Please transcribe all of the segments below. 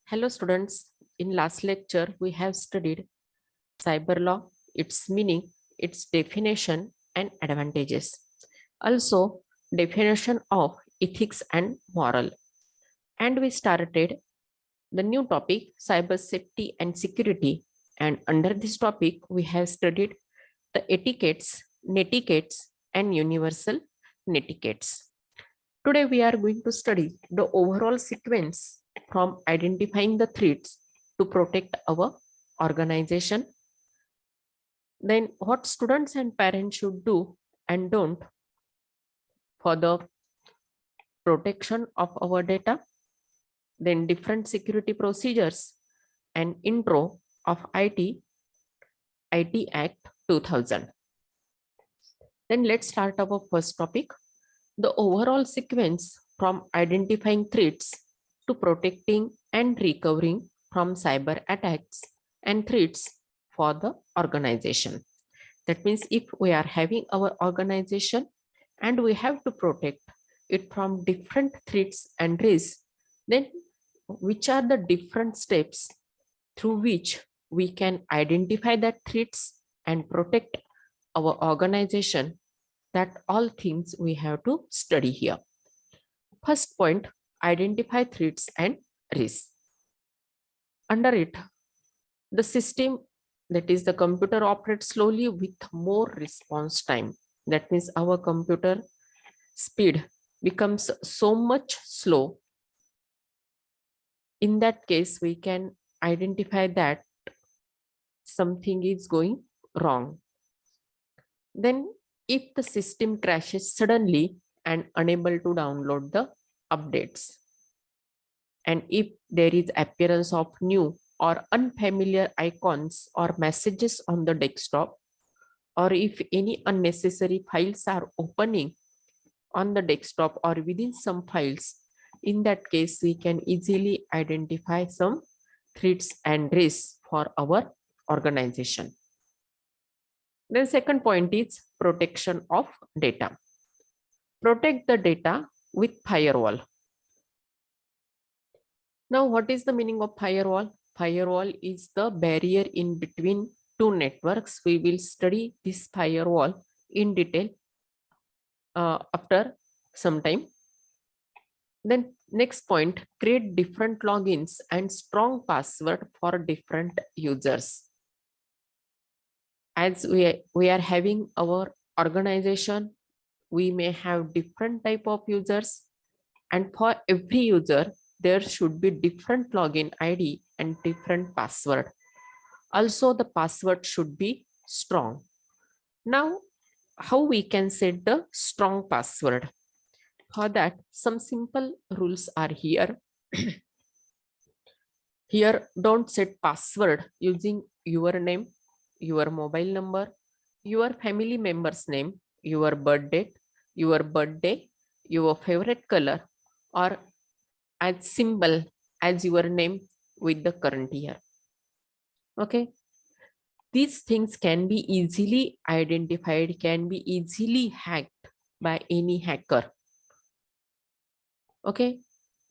Hello students, in last lecture we have studied cyber law, its meaning, its definition and advantages. Also definition of ethics and moral. And we started the new topic cyber safety and security, and under this topic we have studied the etiquettes, netiquettes and universal netiquettes. Today we are going to study the overall sequence from identifying the threats to protect our organization. Then what students and parents should do and don't for the protection of our data. Then different security procedures and intro of IT Act 2000. Then let's start our first topic, the overall sequence from identifying threats to protecting and recovering from cyber attacks and threats for the organization. That means if we are having our organization and we have to protect it from different threats and risks, then which are the different steps through which we can identify that threats and protect our organization, that all things we have to study here. First point, identify threats and risks. Under it, the system, that is the computer, operates slowly with more response time. That means our computer speed becomes so much slow. In that case, we can identify that something is going wrong. Then if the system crashes suddenly and unable to download the updates, and if there is appearance of new or unfamiliar icons or messages on the desktop, or if any unnecessary files are opening on the desktop or within some files, in that case we can easily identify some threats and risks for our organization. Then second point is protection of data. Protect the data with firewall. Now, what is the meaning of firewall? Firewall is the barrier in between two networks. We will study this firewall in detail after some time. Then next point, create different logins and strong password for different users. As we are having our organization, we may have different type of users, and for every user there should be different login ID and different password. Also the password should be strong. Now how we can set the strong password? For that, some simple rules are here. Here, don't set password using your name, your mobile number, your family member's name, your birth date, your birthday, your favorite color, or as symbol as your name with the current year. Okay. These things can be easily identified, can be easily hacked by any hacker. Okay.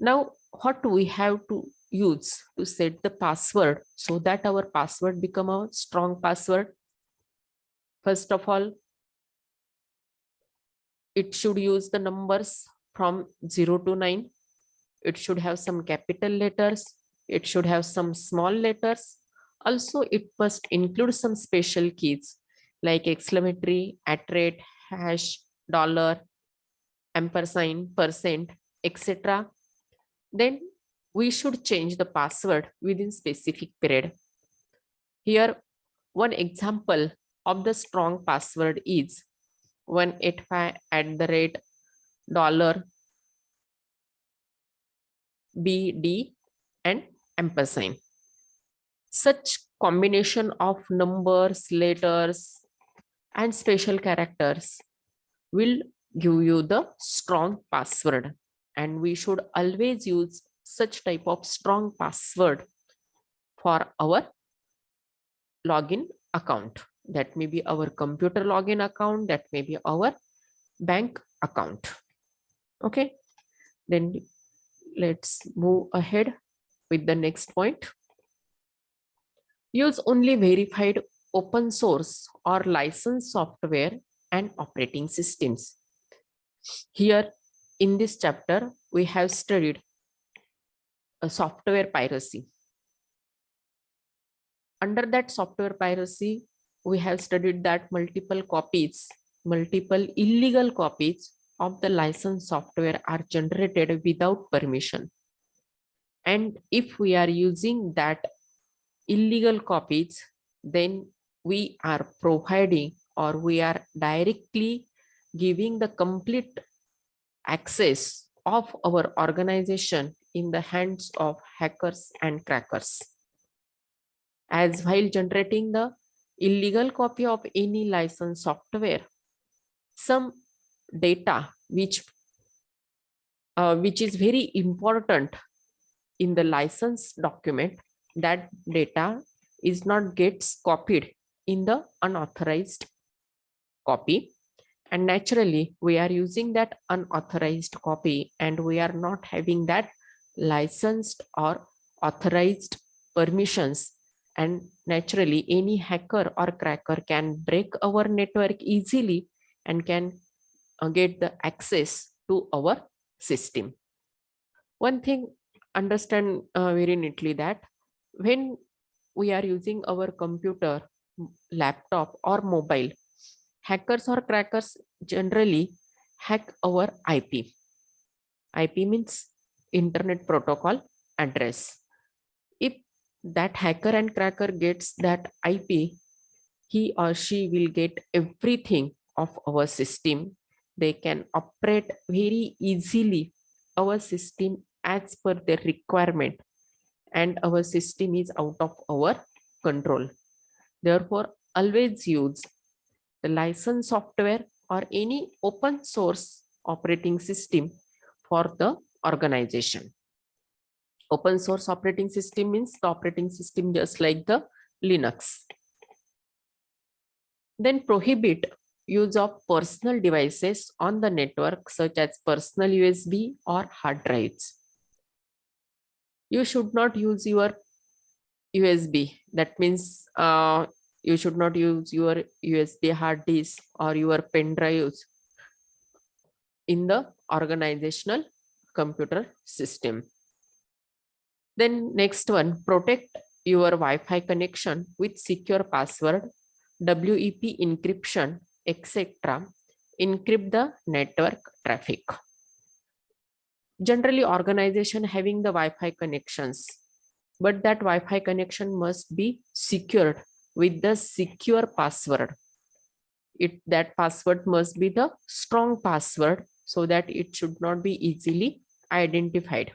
Now, what we have to use to set the password so that our password become a strong password? First of all, it should use the numbers from 0 to 9. It should have some capital letters. It should have some small letters. Also, it must include some special keys like exclamatory, @ hash, dollar, ampersand, percent, etc. Then we should change the password within specific period. Here, one example of the strong password is 185 $, BD and ampersand. Such combination of numbers, letters, and special characters will give you the strong password. And we should always use such type of strong password for our login account. That may be our computer login account, that may be our bank account. Okay, then let's move ahead with the next point. Use only verified open source or licensed software and operating systems. Here in this chapter, we have studied software piracy. Under that software piracy, we have studied that multiple illegal copies of the licensed software are generated without permission. And if we are using that illegal copies, then we are providing or we are directly giving the complete access of our organization in the hands of hackers and crackers. As while generating the illegal copy of any licensed software, some data which is very important in the license document, that data is not gets copied in the unauthorized copy, and naturally we are using that unauthorized copy and we are not having that licensed or authorized permissions, and naturally any hacker or cracker can break our network easily and can get the access to our system. One thing understand very neatly that when we are using our computer, laptop or mobile, hackers or crackers generally hack our IP. IP means Internet Protocol Address. If that hacker and cracker gets that IP, he or she will get everything of our system. They can operate very easily our system as per their requirement, and our system is out of our control. Therefore, always use the licensed software or any open source operating system for the organization. Open source operating system means the operating system just like the Linux. Then prohibit use of personal devices on the network such as personal USB or hard drives. You should not use your USB. That means you should not use your USB hard disk or your pen drives in the organizational computer system. Then next one, protect your Wi-Fi connection with secure password, WEP encryption, etc. Encrypt the network traffic. Generally, organization having the Wi-Fi connections, but that Wi-Fi connection must be secured with the secure password. That password must be the strong password so that it should not be easily identified.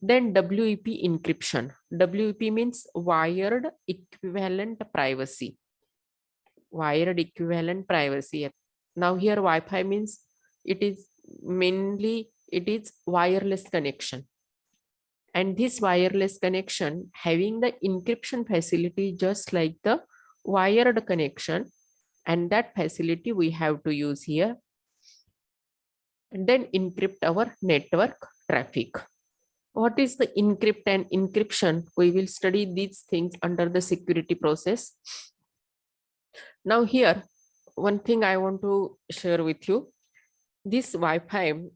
Then WEP encryption. WEP means wired equivalent privacy. Wired equivalent privacy. Now here Wi-Fi means it is wireless connection. And this wireless connection having the encryption facility just like the wired connection, and that facility we have to use here. And then encrypt our network traffic. What is the encrypt and encryption? We will study these things under the security process. Now here, one thing I want to share with you. This Wi-Fi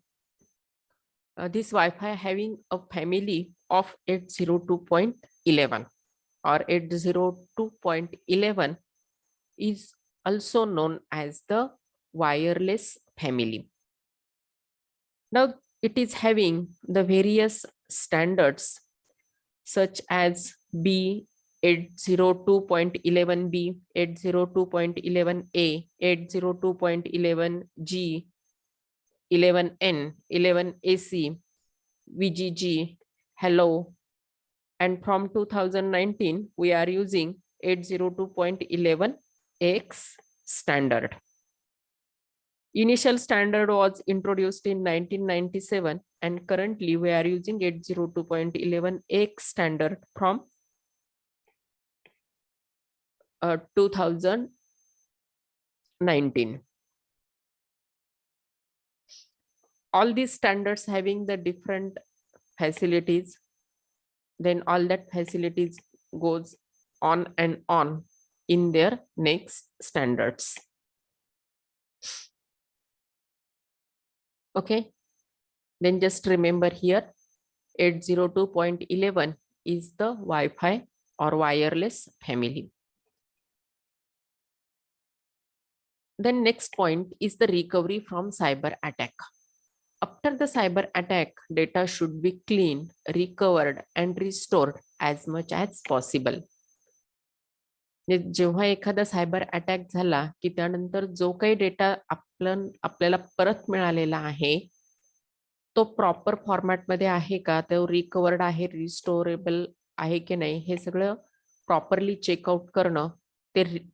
having a family of 802.11 or 802.11 is also known as the wireless family. Now it is having the various standards such as B, 802.11b, 802.11a, 802.11g, 11n, 11ac, VGG, hello, and from 2019 we are using 802.11x standard. Initial standard was introduced in 1997 and currently we are using 802.11x standard from 2019. All these standards having the different facilities then all that facilities goes on and on in their next standards. Okay, then just remember here 802.11 is the Wi-Fi or wireless family. Then next point is the recovery from cyber attack. After the cyber attack, data should be cleaned, recovered and restored as much as possible. जेव्हा एखादा cyber attack झाला की त्यानंतर जो काही data आपल्याला परत मिळालेला आहे तो प्रॉपर फॉर्मॅटमध्ये आहे का, तो रिकवर्ड आहे, रिस्टोरेबल आहे की नाही, हे सगळं प्रॉपरली चेकआउट करणं,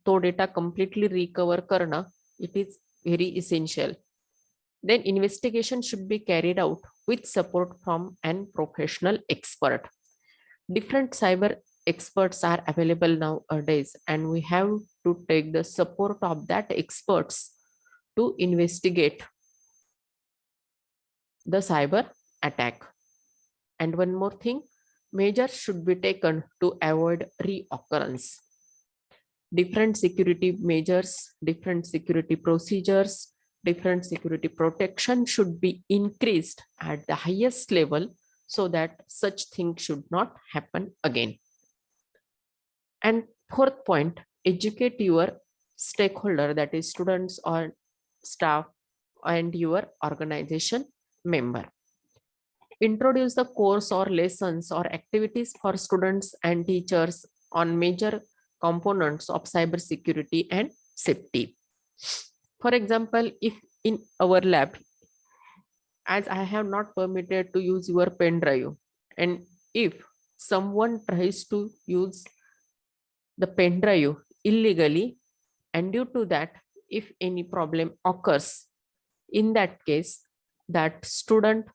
तो डेटा कम्प्लिटली रिकवर करणं, it is very essential. Then investigation should be carried out with support from an professional expert. Different cyber experts are available nowadays, and we have to take the support of that experts to investigate the cyber attack. And one more thing, measures should be taken to avoid reoccurrence. Different security measures, different security procedures, different security protection should be increased at the highest level so that such things should not happen again. And fourth point, educate your stakeholder, that is students or staff and your organization member. Introduce the course or lessons or activities for students and teachers on major components of cybersecurity and safety. For example, if in our lab, as I have not permitted to use your pen drive, and if someone tries to use the pen drive illegally, and due to that, if any problem occurs, in that case, that student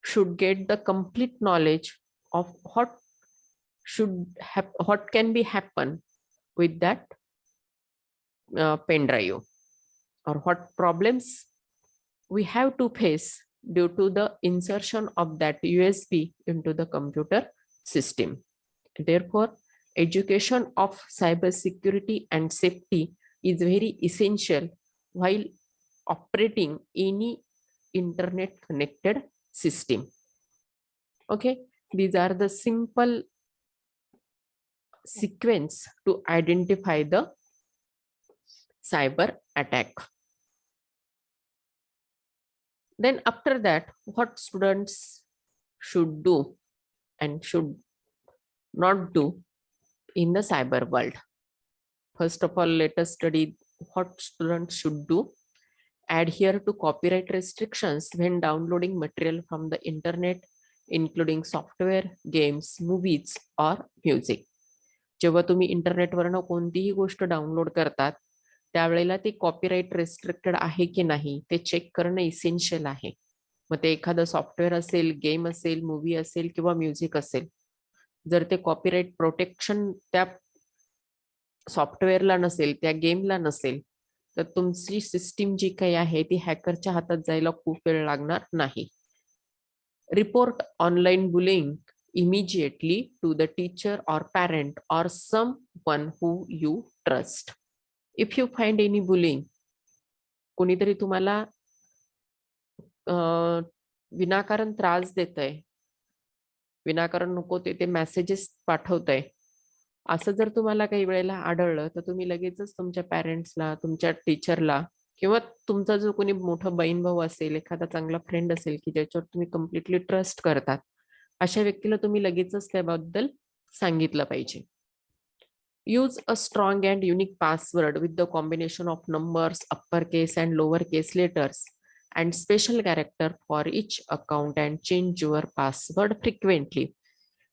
should get the complete knowledge of what can be happen with that pen drive, or what problems we have to face due to the insertion of that USB into the computer system. Therefore, education of cybersecurity and safety is very essential while operating any internet connected system. Okay, these are the simple sequence to identify the cyber attack. Then after that, what students should do and should not do in the cyber world. First of all, let us study what students should do. Adhere to copyright restrictions when downloading material from the internet, including software, games, movies or music. जेव्हा तुम्ही इंटरनेटवरनं कोणतीही गोष्ट download करतात त्यावेळेला ते copyright restricted आहे की नाही ते चेक करणं इसेन्शियल आहे. मग ते एखादं सॉफ्टवेअर असेल, गेम असेल, मूवी असेल किंवा म्युझिक असेल, जर ते कॉपीराइट प्रोटेक्शन त्या सॉफ्टवेअरला नसेल, त्या गेमला नसेल, तर तुमची सिस्टीम जी काही आहे ती हॅकरच्या हातात जायला खूप वेळ लागणार नाही. Report online bullying immediately to the teacher or parent or someone who you trust. If you find any bullying, कोणीतरी तुम्हाला विनाकारण त्रास देतंय, विनाकारण नको ते मेसेजेस पाठवतंय, असं जर तुम्हाला काही वेळेला आढळलं तर तुम्ही लगेचच तुमच्या पॅरेंट्सला, तुमच्या टीचरला किंवा तुमचा जो कोणी मोठा बहीण भाऊ असेल, एखादा चांगला फ्रेंड असेल की ज्याच्यावर तुम्ही कम्प्लिटली ट्रस्ट करतात, अशा व्यक्तीला तुम्ही लगेचच त्याबद्दल सांगितलं पाहिजे. Use a strong and unique password with the combination of numbers, upper case and lower case letters and special character for each account and change your password frequently.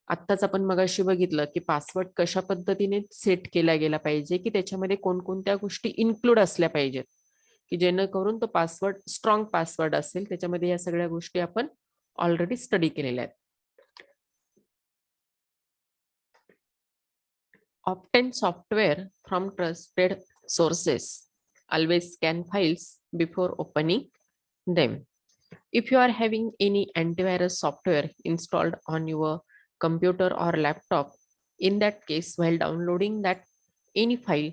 आत्ताच आपण मगाशी बघितलं की पासवर्ड कशा पद्धतीने सेट केला गेला पाहिजे, की त्याच्यामध्ये कोणकोणत्या गोष्टी इन्क्लूड असल्या पाहिजेत, की जेणेकरून तो पासवर्ड स्ट्रॉंग पासवर्ड असेल. त्याच्यामध्ये या सगळ्या गोष्टी आपण ऑलरेडी स्टडी केलेल्या आहेत. Obtain software from trusted sources. Always scan files before opening them. If you are having any antivirus software installed on your computer or laptop, in that case, while downloading that any file,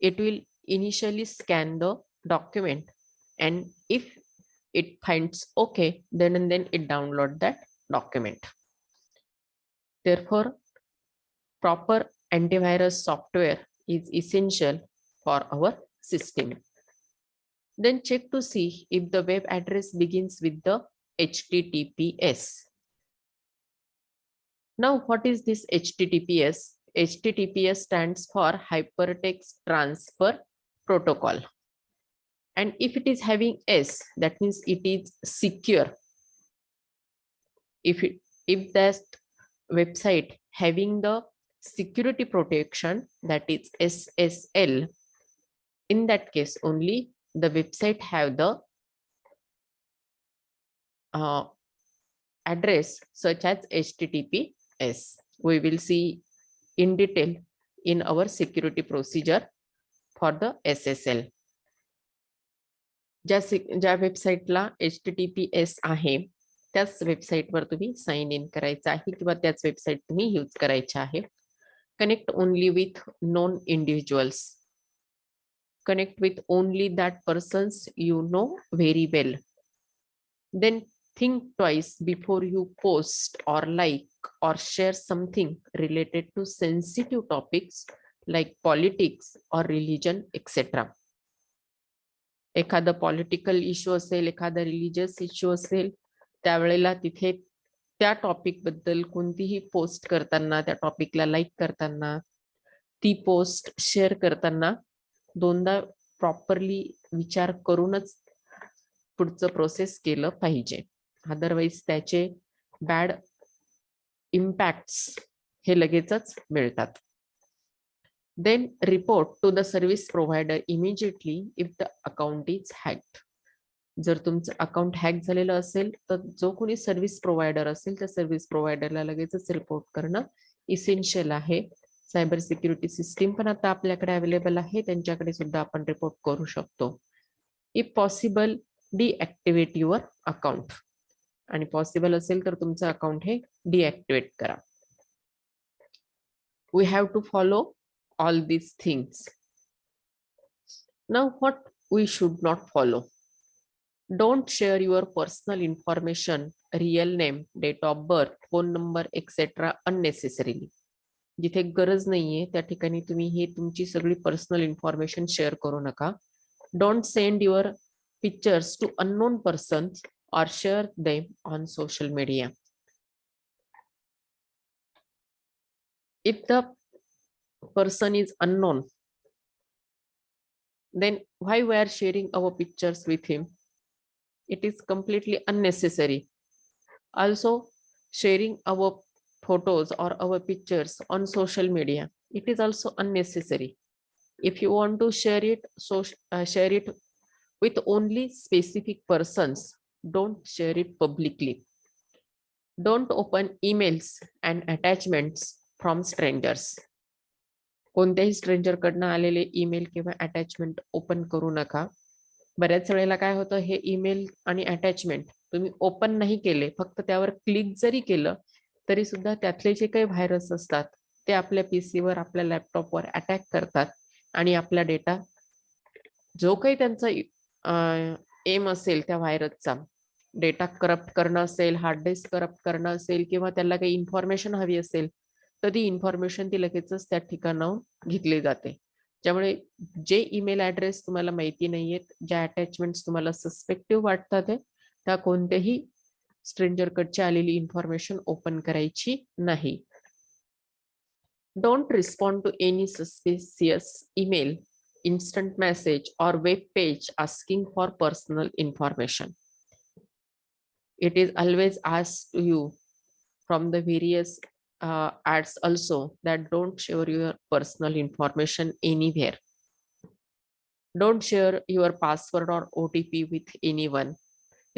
it will initially scan the document, and if it finds okay, then and then it download that document. Therefore, proper antivirus software is essential for our system. Then check to see if the web address begins with the HTTPS. Now, what is this HTTPS? HTTPS stands for Hypertext Transfer Protocol. And if it is having S, that means it is secure. If that website having the security protection, that is SSL, in that case only the website have the address such as HTTPS. We will see in detail in our security procedure for the SSL. ज्या वेबसाईटला HTTPS आहे त्याच वेबसाईटवर तुम्ही sign in करायचं आहे किंवा त्याच वेबसाईट तुम्ही यूज करायचे आहे. Connect only with known individuals. Connect with only that persons you know very well. Then think twice before you post or like or share something related to sensitive topics like politics or religion, etc. एखादा political issue असेल, एखादा religious issue असेल, त्यावेळेला तिथे त्या topic बद्दल कोणतीही post करताना, त्या टॉपिकला लाईक करताना, ती पोस्ट शेअर करताना दोनदा प्रॉपरली विचार करूनच पुढचं प्रोसेस केलं पाहिजे. अदरवाईज त्याचे बॅड इम्पॅक्ट्स हे लगेचच मिळतात. Then report to the service provider immediately if the account is hacked. जर तुमचं अकाउंट हॅक झालेलं असेल तर जो कोणी सर्व्हिस प्रोव्हायडर असेल त्या सर्व्हिस प्रोव्हायडरला लगेचच रिपोर्ट करणं इसेन्शियल आहे. सायबर सिक्युरिटी सिस्टीम पण आता आपल्याकडे अवेलेबल आहे, त्यांच्याकडे सुद्धा आपण रिपोर्ट करू शकतो. If possible deactivate your account, आणि पॉसिबल असेल तर तुमचं अकाउंट हे डिॲक्टिव्हेट करा. We have to follow all these things. Now, what we should not follow. Don't share your personal information, real name, date of birth, phone number, etc. unnecessarily. जिथे गरज नाहीये त्या ठिकाणी तुम्ही हे तुमची सगळी पर्सनल इन्फॉर्मेशन शेअर करू नका. Don't send your pictures to unknown persons or share them on social media. If the person is unknown, then why we are sharing our pictures with him? It is completely unnecessary. Also, sharing our photos or our pictures on social media, it is also unnecessary. If you want to share it, so share it with only specific persons. Don't share it publicly. Don't open emails and attachments from strangers. कोणत्याही stranger कडनं आलेले email किंवा attachment open करू नका. बऱ्याच वेळेला काय होतं, हे ईमेल आणि अटॅचमेंट तुम्ही ओपन नाही केले, फक्त त्यावर क्लिक जरी केलं तरी सुद्धा त्यातले जे काही व्हायरस असतात ते आपल्या पीसीवर, आपल्या लॅपटॉपवर अटॅक करतात आणि आपला डेटा, जो काही त्यांचा एम असेल त्या व्हायरसचा, डेटा करप्ट करणं असेल, हार्ड डिस्क करप्ट करणं असेल किंवा त्याला काही इन्फॉर्मेशन हवी असेल तर ती इन्फॉर्मेशन ती लगेचच त्या ठिकाणाहून घेतली जाते. त्यामुळे जे ईमेल ऍड्रेस तुम्हाला माहिती नाहीयेत, ज्या अटॅचमेंट्स तुम्हाला सस्पेक्टिव्ह वाटतात त्या कोणत्याही स्ट्रेंजर कडची आलेली इन्फॉर्मेशन ओपन करायची नाही. Don't respond to any suspicious email, instant message or web page asking for personal information. It is always asked you from the various ads also that don't share your personal information anywhere. Don't share your password or OTP with anyone.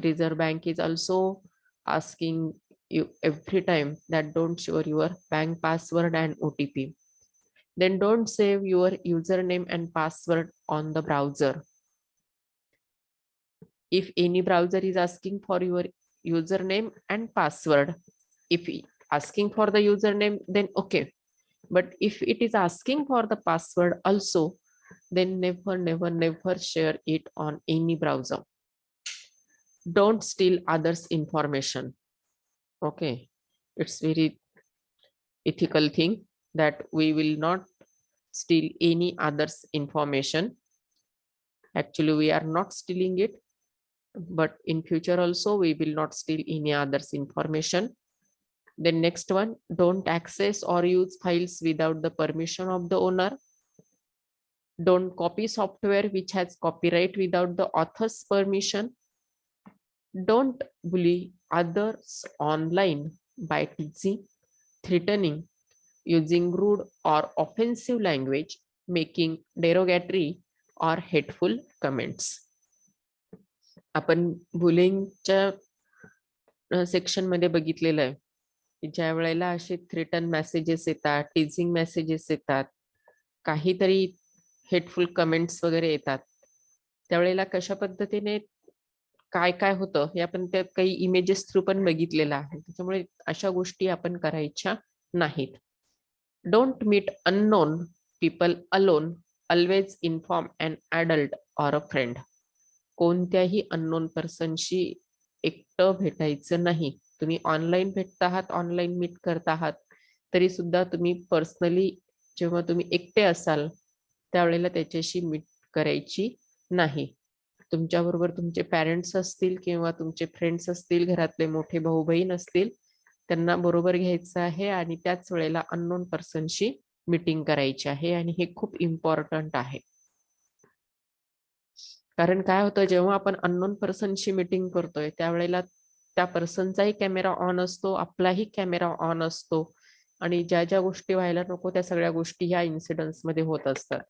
Reserve Bank is also asking you every time that don't share your bank password and OTP. Then don't save your username and password on the browser. If any browser is asking for your username and password, if asking for the username, then okay. But if it is asking for the password also, then never share it on any browser. Don't steal others' information. Okay, it's very ethical thing that we will not steal any others' information. Actually, we are not stealing it, but in future also we will not steal any others' information. Then next one, don't access or use files without the permission of the owner. Don't copy software which has copyright without the author's permission. Don't bully others online by teasing, threatening, using rude or offensive language, making derogatory or hateful comments. आपण बुलिंगच्या section मध्ये बघितलेलं आहे की ज्या वेळेला असे threaten messages येतात, टीजिंग messages येतात, काहीतरी हेटफुल कमेंट्स वगैरे येतात, त्यावेळेला कशा पद्धतीने काय काय होतं हे आपण त्यात काही इमेजेस थ्रू पण बघितलेलं आहे. त्याच्यामुळे अशा गोष्टी आपण करायच्या नाहीत. Don't meet unknown people alone, always inform an adult or a friend. कोणत्याही अननोन पर्सनशी एकटं भेटायचं नाही. तुम्ही ऑनलाईन भेटत आहात, ऑनलाईन मीट करत आहात, तरी सुद्धा तुम्ही पर्सनली जेव्हा तुम्ही एकटे असाल त्यावेळेला त्याच्याशी मीट करायची नाही. तुमच्याबरोबर तुमचे पॅरेंट्स असतील किंवा तुमचे फ्रेंड्स असतील, घरातले मोठे भाऊ बहीण असतील, त्यांना बरोबर घ्यायचं आहे आणि त्याच वेळेला अननोन पर्सनशी मीटिंग करायची आहे. आणि हे खूप इम्पॉर्टंट आहे. कारण काय होतं, जेव्हा आपण अननोन पर्सनशी मीटिंग करतोय त्यावेळेला त्या पर्सनचाही कॅमेरा ऑन असतो, आपलाही कॅमेरा ऑन असतो आणि ज्या ज्या गोष्टी व्हायला नको त्या सगळ्या गोष्टी ह्या इन्सिडेंट्स मध्ये होत असतात.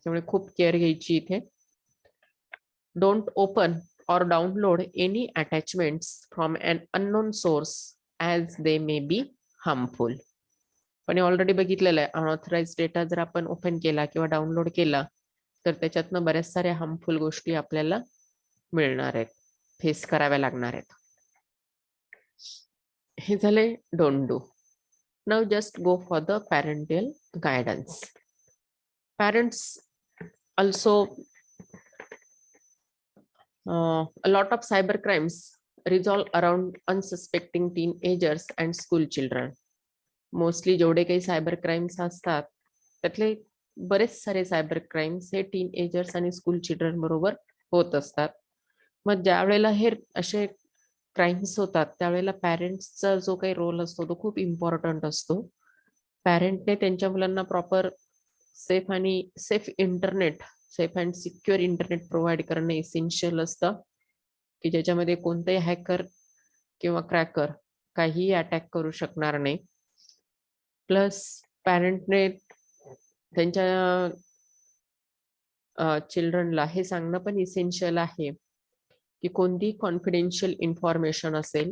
त्यामुळे खूप केअर घ्यायची इथे. Don't open or download any attachments from an unknown source as they may be harmful. पण ऑलरेडी बघितलेलं आहे, अनऑथराइज्ड डेटा जर आपण ओपन केला किंवा डाउनलोड केला तर त्याच्यातनं बऱ्याच साऱ्या हार्मफुल गोष्टी आपल्याला मिळणार आहेत, फेस कराव्या लागणार आहेत. हे झाले don't do. Now just go for the parental guidance. Parents also a lot of cyber crimes resolve around unsuspecting teenagers and school children. Mostly जेवढे काही सायबर क्राईम्स असतात त्यातले बरेच सारे सायबर क्राईम्स हे टीनएजर्स आणि स्कूल चिल्ड्रन बरोबर होत असतात. मग ज्या वेळेला हे असे क्राईम्स होतात त्यावेळेला पॅरेंट्सचा जो काही रोल असतो तो खूप इम्पॉर्टंट असतो. पॅरेंटने त्यांच्या मुलांना proper safe internet, safe and secure internet provide करणं इसेन्शियल असतं, की ज्याच्यामध्ये कोणतेही हॅकर किंवा क्रॅकर काहीही अटॅक करू शकणार नाही. प्लस पॅरेंटने त्यांच्या चिल्ड्रनला हे सांगणं पण इसेन्शियल आहे की कोणती कॉन्फिडेन्शियल इन्फॉर्मेशन असेल,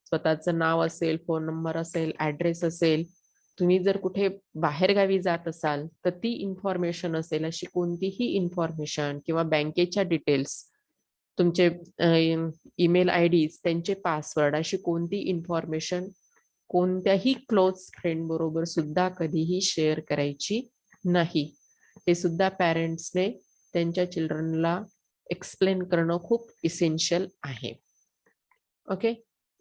स्वतःचं नाव असेल, फोन नंबर असेल, ऍड्रेस असेल, तुम्ही जर कुठे बाहेरगावी जात असाल तर ती इन्फॉर्मेशन असेल, अशी कोणतीही इन्फॉर्मेशन किंवा बँकेच्या डिटेल्स, तुमचे ईमेल आयडी, त्यांचे पासवर्ड, अशी कोणती इन्फॉर्मेशन कोणत्याही क्लोज फ्रेंड बरोबर सुद्धा कधीही शेअर करायची नाही. हे सुद्धा पॅरेंट्सने त्यांच्या चिल्ड्रनला एक्सप्लेन करणं खूप इसेन्शियल आहे. ओके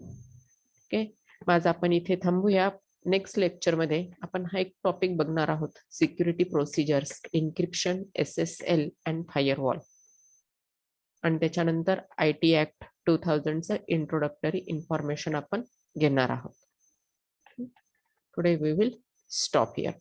ओके, माझं आपण इथे थांबूया. नेक्स्ट लेक्चर मध्ये आपण हा एक टॉपिक बघणार आहोत, security procedures, encryption, SSL and firewall. आणि त्याच्यानंतर IT ऍक्ट 2000चं इंट्रोडक्टरी इन्फॉर्मेशन आपण घेणार आहोत. Today we will stop here.